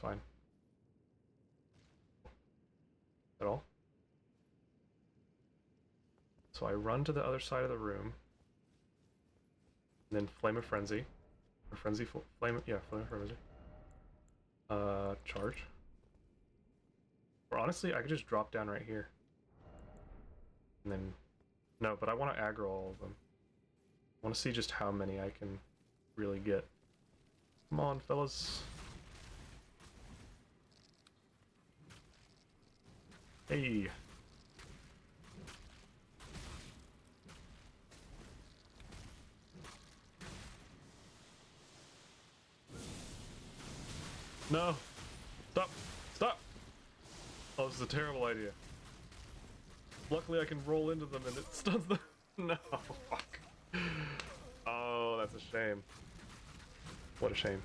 Fine. At all. So I run to the other side of the room. And then Flame of Frenzy. Or Frenzy, Flame, yeah, Flame of Frenzy. Charge. Or honestly, I could just drop down right here. And then, no, but I want to aggro all of them. I want to see just how many I can really get. Come on, fellas. Hey. No! Stop! Stop! Oh, this is a terrible idea. Luckily I can roll into them and it stuns them. No, fuck. Oh, that's a shame. What a shame.